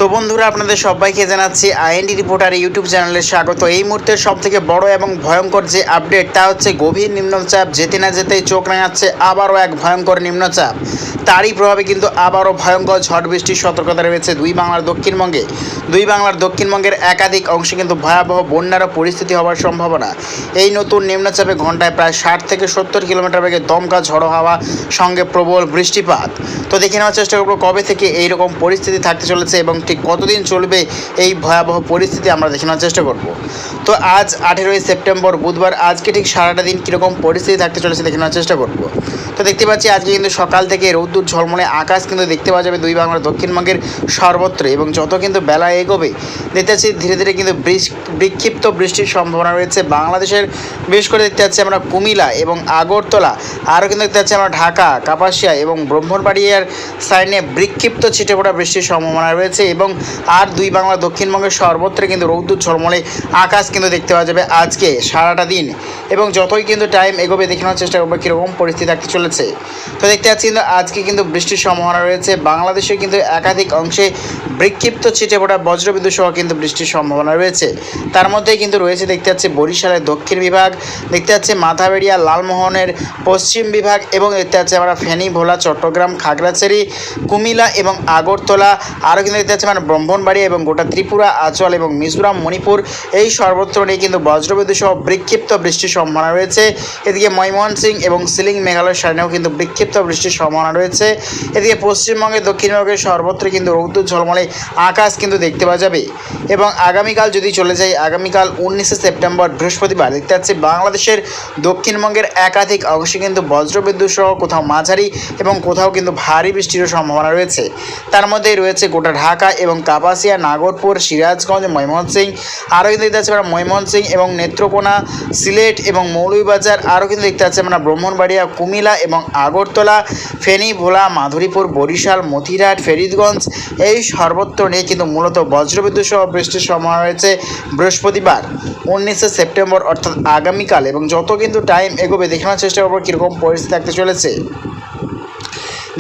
তো বন্ধুরা আপনাদের সবাইকে জানাচ্ছি আইএনডি রিপোর্টার ইউটিউব চ্যানেলে স্বাগত। এই মুহূর্তের সবথেকে বড় এবং ভয়ঙ্কর যে আপডেট তা হচ্ছে গভীর নিম্নচাপ যেতে না যেতেই চোখ রাঙাচ্ছে আবারও এক ভয়ঙ্কর নিম্নচাপ। তারই প্রভাবে কিন্তু আবারও ভয়ঙ্কর ঝড় বৃষ্টির সতর্কতা রয়েছে দুই বাংলার দক্ষিণবঙ্গের একাধিক অংশে কিন্তু ভয়াবহ বন্যারও পরিস্থিতি হওয়ার সম্ভাবনা। এই নতুন নিম্নচাপে ঘন্টায় প্রায় 60 থেকে 70 কিলোমিটার বেগে দমকা ঝড়ো হাওয়া সঙ্গে প্রবল বৃষ্টিপাত। তো দেখে নেওয়ার চেষ্টা করবো কবে থেকে এইরকম পরিস্থিতি থাকতে চলেছে এবং ঠিক কতদিন চলবে এই ভয়াবহ পরিস্থিতি আমরা দেখে নেওয়ার চেষ্টা করব। তো আজ 18 সেপ্টেম্বর বুধবার, আজকে ঠিক সারাটা দিন কীরকম পরিস্থিতি থাকতে চলেছে দেখে নেওয়ার চেষ্টা করব। তো দেখতে পাচ্ছি আজকে কিন্তু সকাল থেকে রৌদ্র ঝলমলে আকাশ কিন্তু দেখতে পাওয়া যাবে দুই বাংলার দক্ষিণবঙ্গের সর্বত্র, এবং যত কিন্তু বেলা এগোবে দেখতে পাচ্ছি ধীরে ধীরে কিন্তু বিক্ষিপ্ত বৃষ্টির সম্ভাবনা রয়েছে বাংলাদেশের। বিশেষ করে দেখতে পাচ্ছি আমরা কুমিল্লা এবং আগরতলা, আরও কিন্তু দেখতে পাচ্ছি আমরা ঢাকা, কাপাসিয়া এবং ব্রাহ্মণবাড়িয়ার সাইডে বিক্ষিপ্ত ছিটেফোঁটা বৃষ্টির সম্ভাবনা রয়েছে। এবং আর দুই বাংলা দক্ষিণবঙ্গের সর্বত্র কিন্তু রৌদ্র ঝলমলে আকাশ কিন্তু দেখতে পাওয়া যাবে আজকে সারাটা দিন, এবং যতই কিন্তু টাইম এগোবে দেখে নেওয়ার চেষ্টা করবো কীরকম পরিস্থিতি থাকতে চলেছে। তো দেখতে পাচ্ছি কিন্তু আজকে কিন্তু বৃষ্টির সম্ভাবনা রয়েছে বাংলাদেশের কিন্তু একাধিক অংশে বিক্ষিপ্ত ছিটেফোঁটা বজ্রবিদ্যুৎ সহ কিন্তু বৃষ্টির সম্ভাবনা রয়েছে। তার মধ্যেই কিন্তু রয়েছে দেখতে পাচ্ছি বরিশালের দক্ষিণ বিভাগ, দেখতে পাচ্ছি মাথাবেড়িয়া লালমোহনের পশ্চিম বিভাগ, এবং দেখতে পাচ্ছি আমরা ফেনী, ভোলা, চট্টগ্রাম, খাগড়াছড়ি, কুমিল্লা এবং আগরতলা, আরও কিন্তু দেখতে পাচ্ছি আমরা ব্রাহ্মণবাড়িয়া এবং গোটা ত্রিপুরা, আচল এবং মিজোরাম, মণিপুর, এই সর্বত্র নিয়ে কিন্তু বজ্রবিদ্যুৎ সহ বিক্ষিপ্ত বৃষ্টির সম্ভাবনা রয়েছে। এদিকে ময়মনসিংহ এবং সিলিং মেঘালয়ের সাইডেও কিন্তু বিক্ষিপ্ত বৃষ্টির সম্ভাবনা রয়েছে। এদিকে পশ্চিমবঙ্গের দক্ষিণবঙ্গের সর্বত্র কিন্তু রৌদ্র ঝলমলে আকাশ কিন্তু দেখতে পাওয়া যাবে। এবং আগামীকাল যদি চলে যাই, আগামীকাল 19 সেপ্টেম্বর বৃহস্পতিবার দেখতে পাচ্ছি বাংলাদেশের দক্ষিণবঙ্গের একাধিক অংশে কিন্তু বজ্রবিদ্যুৎ সহ কোথাও মাঝারি এবং কোথাও কিন্তু ভারী বৃষ্টিরও সম্ভাবনা রয়েছে। তার মধ্যেই রয়েছে গোটা ঢাকা এবং কাপাসিয়া, নাগরপুর, সিরাজগঞ্জ, ময়মনসিংহ, আরও কিন্তু দেখতে পাচ্ছি আমরা ময়মনসিংহ এবং নেত্রকোনা, সিলেট এবং মৌলভীবাজার, আরও কিন্তু দেখতে পাচ্ছি আমরা ব্রাহ্মণবাড়িয়া, কুমিল্লা এবং আগরতলা, ফেনী, ভোলা, মাধুরীপুর, বরিশাল, মতিরহাট, ফরিদগঞ্জ, এই সর্বত্র নিয়ে কিন্তু মূলত বজ্রবিদ্যুৎ সহ বৃষ্টির সম্ভাবনা রয়েছে বৃহস্পতিবার 19 সেপ্টেম্বর অর্থাৎ আগামীকাল। এবং যত কিন্তু টাইম এগোবে দেখানোর চেষ্টা করবো কীরকম পরিস্থিতি থাকতে চলেছে।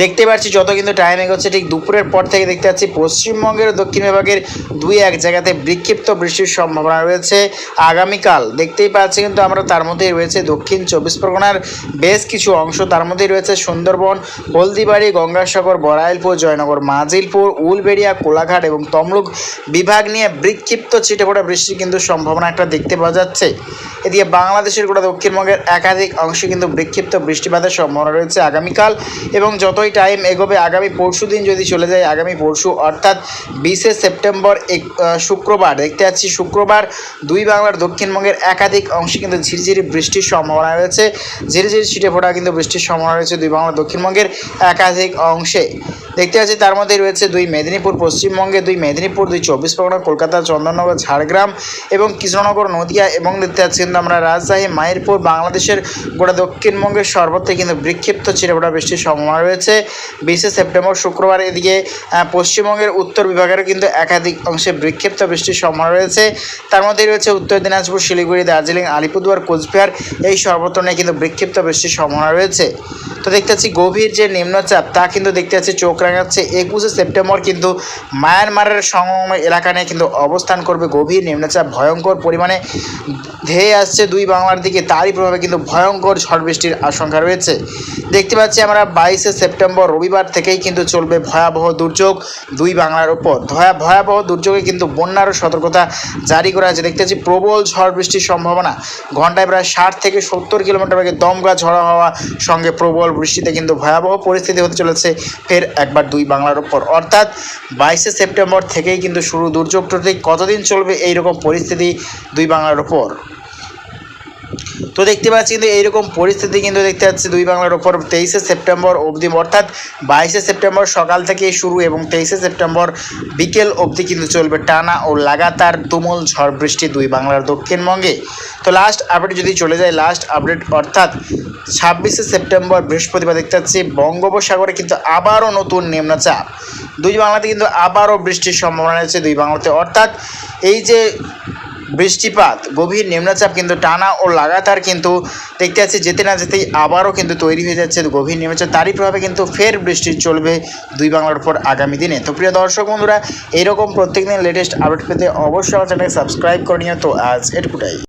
দেখতে পাচ্ছি যত কিন্তু টাইম এগোচ্ছে ঠিক দুপুরের পর থেকে দেখতে পাচ্ছি পশ্চিমবঙ্গের দক্ষিণ বিভাগের দুই এক জায়গাতে বিক্ষিপ্ত বৃষ্টির সম্ভাবনা রয়েছে আগামীকাল। দেখতেই পাচ্ছি কিন্তু আমরা তার মধ্যেই রয়েছে দক্ষিণ 24 পরগনার বেশ কিছু অংশ, তার মধ্যেই রয়েছে সুন্দরবন, হলদিবাড়ি, গঙ্গাসাগর, বড়াইলপুর, জয়নগর, মাজিলপুর, উলবেড়িয়া, কোলাঘাট এবং তমলুক বিভাগ নিয়ে বিক্ষিপ্ত ছিটেফোঁটা বৃষ্টির কিন্তু সম্ভাবনা একটা দেখতে পাওয়া যাচ্ছে। এদিকে বাংলাদেশের গোটা দক্ষিণবঙ্গের একাধিক অংশে কিন্তু বিক্ষিপ্ত বৃষ্টিপাতের সম্ভাবনা রয়েছে আগামীকাল। এবং যতই টাইম এগোবে আগামী পরশু দিন যদি চলে যায়, আগামী পরশু অর্থাৎ 20 সেপ্টেম্বর শুক্রবার দেখতে পাচ্ছি শুক্রবার দুই বাংলার দক্ষিণবঙ্গের একাধিক অংশে কিন্তু ঝিরিঝিরি বৃষ্টির সম্ভাবনা রয়েছে। ঝিরিঝিরি ছিটেফোঁটা কিন্তু বৃষ্টির সম্ভাবনা রয়েছে দুই বাংলার দক্ষিণবঙ্গের একাধিক অংশে। দেখতে পাচ্ছি তার মধ্যে রয়েছে দুই মেদিনীপুর, পশ্চিমবঙ্গে দুই মেদিনীপুর, দুই 24 পরগনা, কলকাতা, চন্দননগর, ঝাড়গ্রাম এবং কৃষ্ণনগর, নদিয়া, এবং দেখতে পাচ্ছি কিন্তু আমরা রাজশাহী, মায়েরপুর, বাংলাদেশের গোটা দক্ষিণবঙ্গের সর্বত্র কিন্তু বিক্ষিপ্ত ছিটেফোঁটা বৃষ্টির সম্ভাবনা রয়েছে 20 সেপ্টেম্বর শুক্রবার। এদিকে পশ্চিমবঙ্গের উত্তর বিভাগের কিন্তু একাধিক অংশে বিক্ষিপ্ত বৃষ্টির সম্ভাবনা রয়েছে। তার মধ্যে রয়েছে উত্তর দিনাজপুর, শিলিগুড়ি, দার্জিলিং, আলিপুরদুয়ার, কোচবিহার, এই সর্বত্র নিয়ে কিন্তু বিক্ষিপ্ত বৃষ্টির সম্ভাবনা রয়েছে। তো দেখতে পাচ্ছি গভীর যে নিম্নচাপ তা কিন্তু দেখতে পাচ্ছি চোখ রাঙাচ্ছে 21 সেপ্টেম্বর কিন্তু মায়ানমারের সংলগ্ন এলাকা নিয়ে কিন্তু অবস্থান করবে গভীর নিম্নচাপ, ভয়ঙ্কর পরিমাণে ধেয়ে আসছে দুই বাংলার দিকে। তারই প্রভাবে কিন্তু ভয়ঙ্কর ঝড় বৃষ্টির আশঙ্কা রয়েছে। দেখতে পাচ্ছি আমরা 22 সেপ্টেম্বর রবিবার থেকেই কিন্তু চলবে ভয়াবহ দুর্যোগ দুই বাংলার উপর। ভয়াবহ দুর্যোগে কিন্তু বন্যারও সতর্কতা জারি করা হয়েছে। দেখতে পাচ্ছি প্রবল ঝড় বৃষ্টির সম্ভাবনা, ঘন্টায় প্রায় 60 থেকে 70 কিলোমিটার বেগে দমকা ঝড়ো হওয়া সঙ্গে প্রবল বৃষ্টিতে কিন্তু ভয়াবহ পরিস্থিতি হতে চলেছে ফের একবার দুই বাংলার উপর। অর্থাৎ 22 সেপ্টেম্বর থেকেই কিন্তু শুরু দুর্যোগটা। ঠিক কতদিন চলবে এইরকম পরিস্থিতি দুই বাংলার উপর? তো দেখতে পাচ্ছি কিন্তু এইরকম পরিস্থিতি কিন্তু দেখতে পাচ্ছি দুই বাংলার ওপর 23 সেপ্টেম্বর অবধি, অর্থাৎ 22 সেপ্টেম্বর সকাল থেকে শুরু এবং 23 সেপ্টেম্বর বিকেল অবধি কিন্তু চলবে টানা ও লাগাতার তুমুল ঝড় বৃষ্টি দুই বাংলার দক্ষিণবঙ্গে। তো লাস্ট আপডেট যদি চলে যায়, লাস্ট আপডেট অর্থাৎ 26 সেপ্টেম্বর বৃহস্পতিবার দেখতে পাচ্ছি বঙ্গোপসাগরে কিন্তু আবারও নতুন নিম্নচাপ, দুই বাংলাতে কিন্তু আবারও বৃষ্টির সম্ভাবনা রয়েছে দুই বাংলাতে। অর্থাৎ এই যে বৃষ্টিপাত, গভীর নিম্নচাপ কিন্তু টানা ও লাগাতার কিন্তু দেখতে পাচ্ছি যেতে না যেতেই আবারও কিন্তু তৈরি হয়ে যাচ্ছে গভীর নিম্নচাপ। তারই প্রভাবে কিন্তু ফের বৃষ্টি চলবে দুই বাংলার উপর আগামী দিনে। তো প্রিয় দর্শক বন্ধুরা, এইরকম প্রত্যেকদিন লেটেস্ট আপডেট পেতে অবশ্যই আমার চ্যানেলকে সাবস্ক্রাইব করে নিও। তো আজ এটুকুটাই।